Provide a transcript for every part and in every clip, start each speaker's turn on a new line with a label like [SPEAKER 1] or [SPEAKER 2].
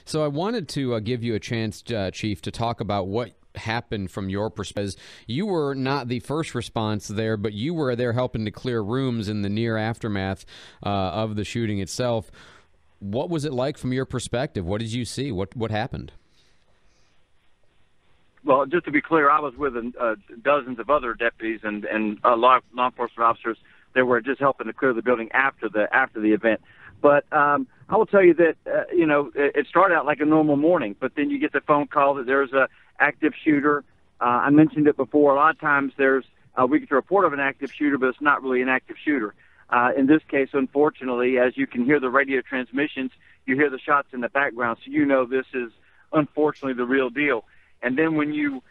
[SPEAKER 1] So I wanted to give you a chance, Chief, to talk about what happened from your perspective. You were not the first response there, but you were there helping to clear rooms in the near aftermath of the shooting itself. What was it like from your perspective? What did you see? What happened?
[SPEAKER 2] Well, just to be clear, I was with dozens of other deputies and law enforcement officers that were just helping to clear the building after the event. But I will tell you that it started out like a normal morning, but then you get the phone call that there's a active shooter. I mentioned it before. A lot of times we get a report of an active shooter, but it's not really an active shooter. In this case, unfortunately, as you can hear the radio transmissions, you hear the shots in the background, so you know this is unfortunately the real deal. And then when you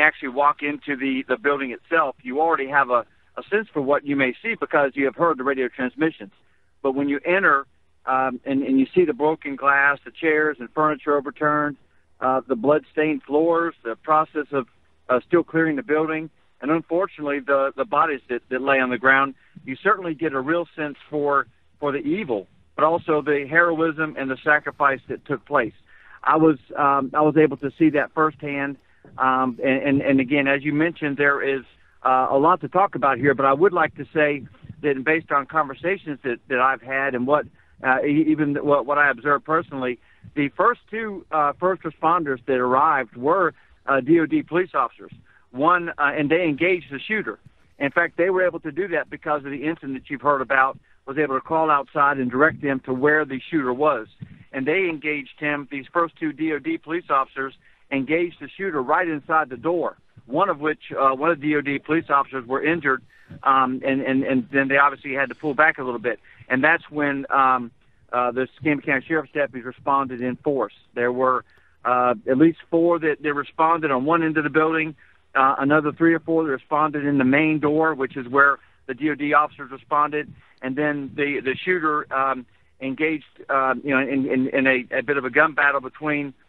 [SPEAKER 2] actually walk into the building itself, you already have a sense for what you may see because you have heard the radio transmissions. But when you enter and you see the broken glass, the chairs and furniture overturned, the blood-stained floors, the process of still clearing the building, and unfortunately the bodies that lay on the ground, you certainly get a real sense for the evil, but also the heroism and the sacrifice that took place. I was able to see that firsthand, and again, as you mentioned, there is a lot to talk about here. But I would like to say that based on conversations that I've had and what I observed personally, the first two first responders that arrived were DOD police officers. And they engaged the shooter. In fact, they were able to do that because of the incident that you've heard about. Was able to call outside and direct them to where the shooter was. And they engaged him. These first two DOD police officers engaged the shooter right inside the door, one of the DOD police officers were injured, and then they obviously had to pull back a little bit. And that's when the Escambia County Sheriff's deputies responded in force. There were at least four that responded on one end of the building, another 3 or 4 that responded in the main door, which is where the DOD officers responded, and then the shooter engaged, in a bit of a gun battle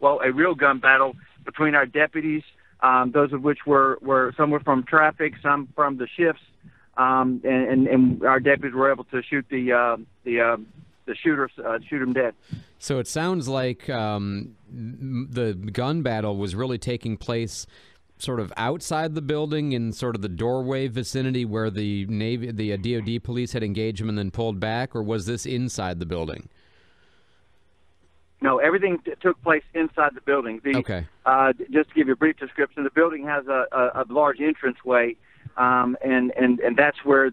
[SPEAKER 2] a real gun battle between our deputies, those of which were some were from traffic, some from the shifts, and our deputies were able to shoot the shooter, shoot him dead.
[SPEAKER 1] So it sounds like the gun battle was really taking place sort of outside the building in sort of the doorway vicinity where the DOD police had engaged him and then pulled back, or was this inside the building?
[SPEAKER 2] No, everything took place inside the building.
[SPEAKER 1] Okay.
[SPEAKER 2] Just to give you a brief description, the building has a large entranceway, and that's where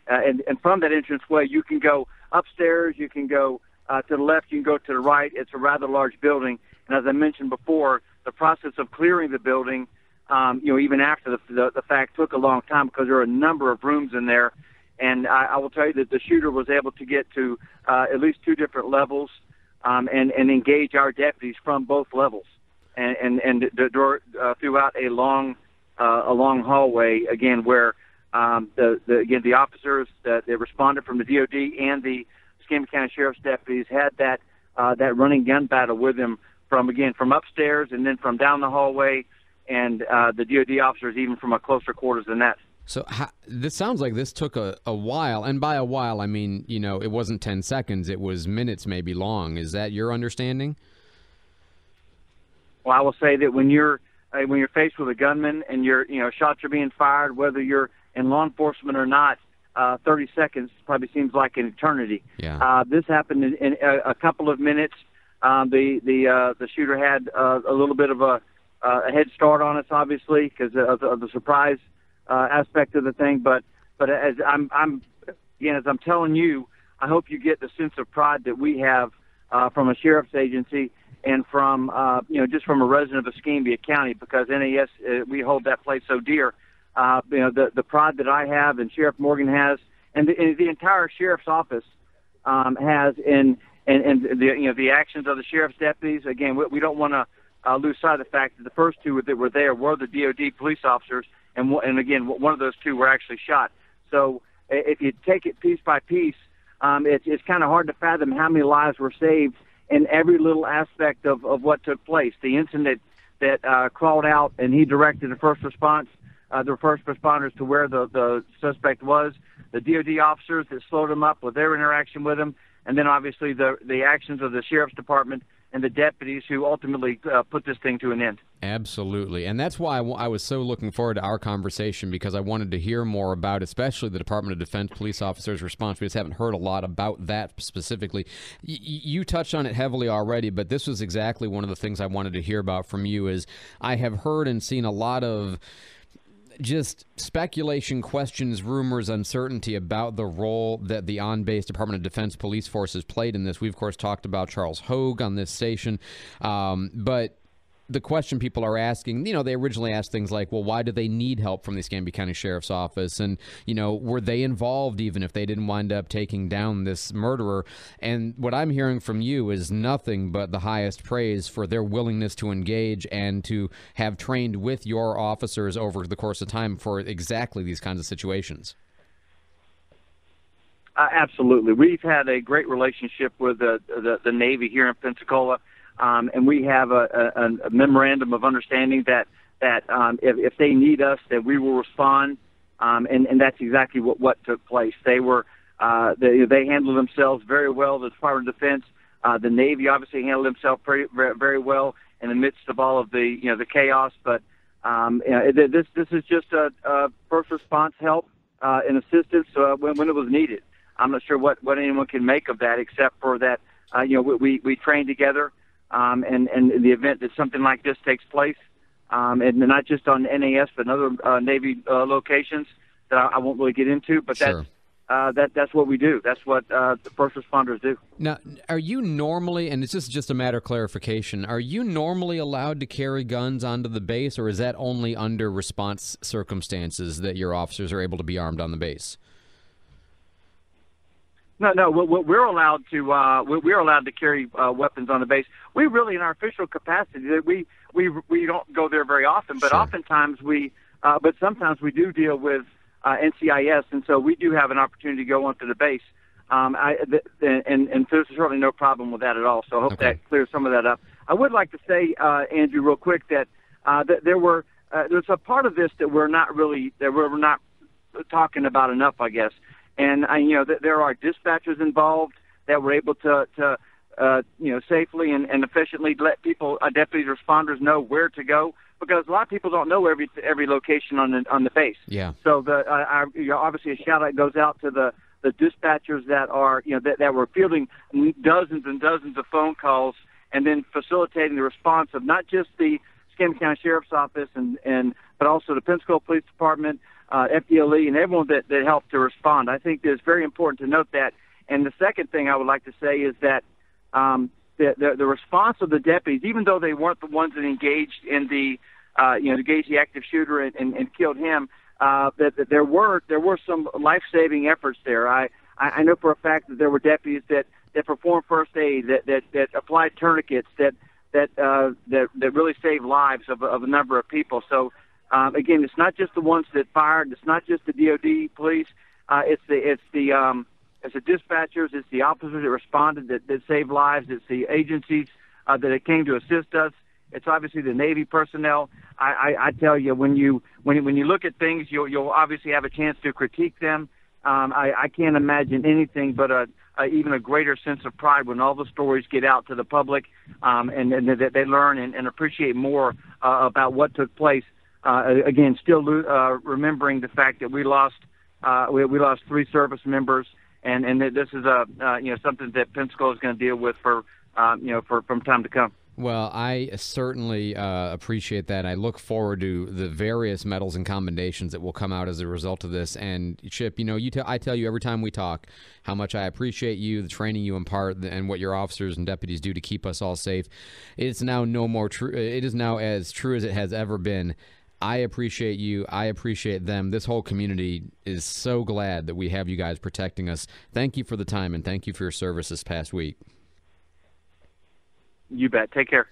[SPEAKER 2] and from that entranceway you can go upstairs, you can go to the left, you can go to the right. It's a rather large building, and as I mentioned before, the process of clearing the building, even after the fact, took a long time because there are a number of rooms in there. And I will tell you that the shooter was able to get to at least 2 different levels and engage our deputies from both levels, and throughout a long hallway again where the officers that responded from the DOD and the Escambia County Sheriff's deputies had that running gun battle with them from upstairs and then from down the hallway. And the DOD officers even from a closer quarters than that.
[SPEAKER 1] So this sounds like this took a while, and by a while I mean it wasn't 10 seconds; it was minutes, maybe long. Is that your understanding?
[SPEAKER 2] Well, I will say that when you're faced with a gunman and shots are being fired, whether you're in law enforcement or not, 30 seconds probably seems like an eternity.
[SPEAKER 1] Yeah.
[SPEAKER 2] This happened in a couple of minutes. The shooter had a little bit of a head start on us, obviously, because of the surprise aspect of the thing. But as I'm telling you, I hope you get the sense of pride that we have from a sheriff's agency and from just from a resident of Escambia County, because NAS we hold that place so dear. The pride that I have and Sheriff Morgan has, and the entire sheriff's office has in the actions of the sheriff's deputies. Again, we don't want to lose sight of the fact that the first 2 that were there were the DOD police officers, and again, one of those 2 were actually shot. So if you take it piece by piece, it's kind of hard to fathom how many lives were saved in every little aspect of what took place. The incident that crawled out and he directed the first response, the first responders to where the suspect was, the DOD officers that slowed him up with their interaction with him, and then obviously the actions of the sheriff's department and the deputies who ultimately put this thing to an end.
[SPEAKER 1] Absolutely. And that's why I was so looking forward to our conversation, because I wanted to hear more about, especially the Department of Defense police officers' response. We just haven't heard a lot about that specifically. You touched on it heavily already, but this was exactly one of the things I wanted to hear about from you. Is I have heard and seen a lot of just speculation, questions, rumors, uncertainty about the role that the on-base Department of Defense police forces played in this. We, of course, talked about Charles Hogue on this station, but the question people are asking, they originally asked things like, well, why do they need help from the Escambia County Sheriff's Office? And, were they involved even if they didn't wind up taking down this murderer? And what I'm hearing from you is nothing but the highest praise for their willingness to engage and to have trained with your officers over the course of time for exactly these kinds of situations.
[SPEAKER 2] Absolutely. We've had a great relationship with the Navy here in Pensacola. And we have a memorandum of understanding that if they need us, that we will respond. And that's exactly what took place. They handled themselves very well. The Department of Defense, the Navy obviously handled themselves very, very well in the midst of all of the chaos. But this is just a first response help and assistance when it was needed. I'm not sure what anyone can make of that, except for that we train together. And in the event that something like this takes place, and not just on NAS, but in other Navy locations that I won't really get into, but
[SPEAKER 1] sure.
[SPEAKER 2] That's what we do. That's what the first responders do.
[SPEAKER 1] Now, are you normally, and it's just a matter of clarification, are you normally allowed to carry guns onto the base, or is that only under response circumstances that your officers are able to be armed on the base?
[SPEAKER 2] No. We're allowed to carry weapons on the base. We really, in our official capacity, we don't go there very often, but
[SPEAKER 1] sure.
[SPEAKER 2] oftentimes but sometimes we do deal with NCIS, and so we do have an opportunity to go onto the base. And there's certainly no problem with that at all. So I hope that clears some of that up. I would like to say, Andrew, real quick, that there's a part of this that we're not talking about enough, I guess. And there are dispatchers involved that were able to safely and efficiently let people, deputies, responders, know where to go, because a lot of people don't know every location on the base.
[SPEAKER 1] Yeah.
[SPEAKER 2] So obviously a shout out goes out to the dispatchers that are that were fielding dozens and dozens of phone calls and then facilitating the response of not just the Escambia County Sheriff's Office but also the Pensacola Police Department, FDLE, and everyone that helped to respond. I think it's very important to note that. And the second thing I would like to say is that the response of the deputies, even though they weren't the ones that engaged in engaged the active shooter and killed him, that there were some life-saving efforts there. I know for a fact that there were deputies that performed first aid, that applied tourniquets, that really saved lives of a number of people. So. Again, it's not just the ones that fired. It's not just the DOD police. It's the dispatchers. It's the officers that responded that saved lives. It's the agencies that came to assist us. It's obviously the Navy personnel. I tell you, when you look at things, you'll obviously have a chance to critique them. I can't imagine anything but even a greater sense of pride when all the stories get out to the public, and that they learn and appreciate more about what took place. Again, still remembering the fact that we lost 3 service members, and that this is something that Pensacola is going to deal with for from time to come.
[SPEAKER 1] Well, I certainly appreciate that. I look forward to the various medals and commendations that will come out as a result of this. And Chip, I tell you every time we talk how much I appreciate you, the training you impart, and what your officers and deputies do to keep us all safe. It's now no more true. It is now as true as it has ever been. I appreciate you. I appreciate them. This whole community is so glad that we have you guys protecting us. Thank you for the time, and thank you for your service this past week.
[SPEAKER 2] You bet. Take care.